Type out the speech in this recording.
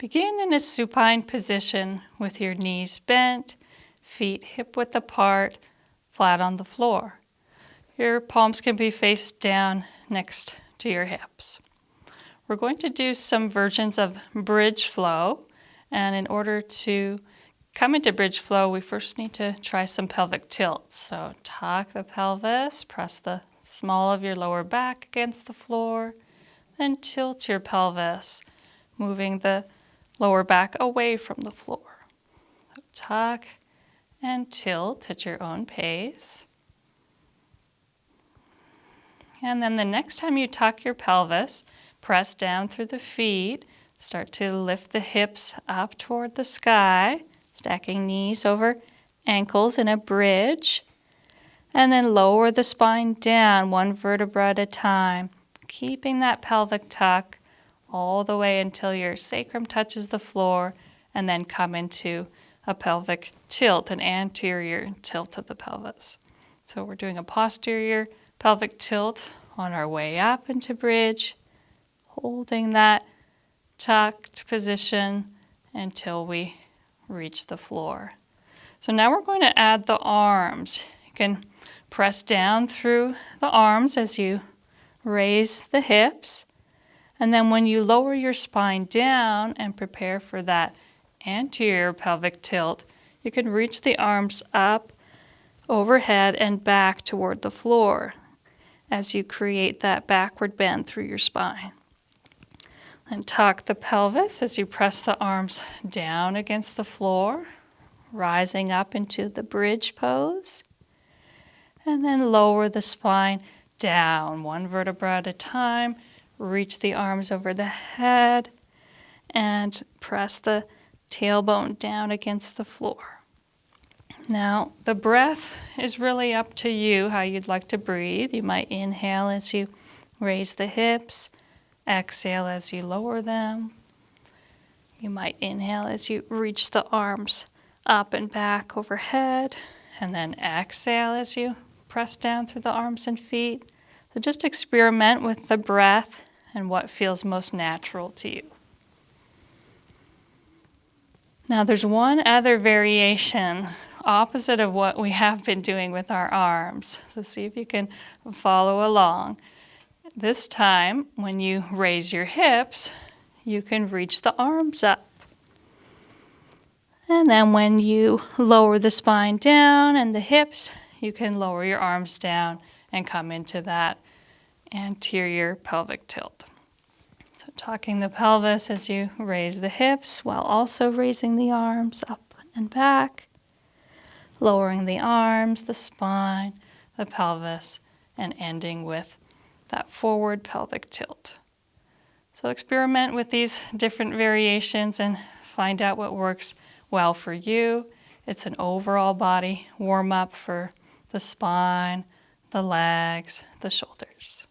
Begin in a supine position with your knees bent, feet hip-width apart, flat on the floor. Your palms can be faced down next to your hips. We're going to do some versions of bridge flow, and in order to come into bridge flow, we first need to try some pelvic tilts. So tuck the pelvis, press the small of your lower back against the floor, then tilt your pelvis, moving the lower back away from the floor. So tuck and tilt at your own pace. And then the next time you tuck your pelvis, press down through the feet, start to lift the hips up toward the sky, stacking knees over ankles in a bridge, and then lower the spine down one vertebra at a time, keeping that pelvic tuck all the way until your sacrum touches the floor, and then come into a pelvic tilt, an anterior tilt of the pelvis. So we're doing a posterior pelvic tilt on our way up into bridge, holding that tucked position until we reach the floor. So now we're going to add the arms. You can press down through the arms as you raise the hips, and then when you lower your spine down and prepare for that anterior pelvic tilt, you can reach the arms up overhead and back toward the floor as you create that backward bend through your spine. And tuck the pelvis as you press the arms down against the floor, rising up into the bridge pose. And then lower the spine down one vertebra at a time, reach the arms over the head, and press the tailbone down against the floor. Now, the breath is really up to you, how you'd like to breathe. You might inhale as you raise the hips, exhale as you lower them. You might inhale as you reach the arms up and back overhead, and then exhale as you press down through the arms and feet. So just experiment with the breath and what feels most natural to you. Now there's one other variation opposite of what we have been doing with our arms. So see if you can follow along. This time, when you raise your hips, you can reach the arms up. And then when you lower the spine down and the hips, you can lower your arms down and come into that anterior pelvic tilt. So tucking the pelvis as you raise the hips while also raising the arms up and back, lowering the arms, the spine, the pelvis, and ending with that forward pelvic tilt. So experiment with these different variations and find out what works well for you. It's an overall body warm-up for the spine, the legs, the shoulders.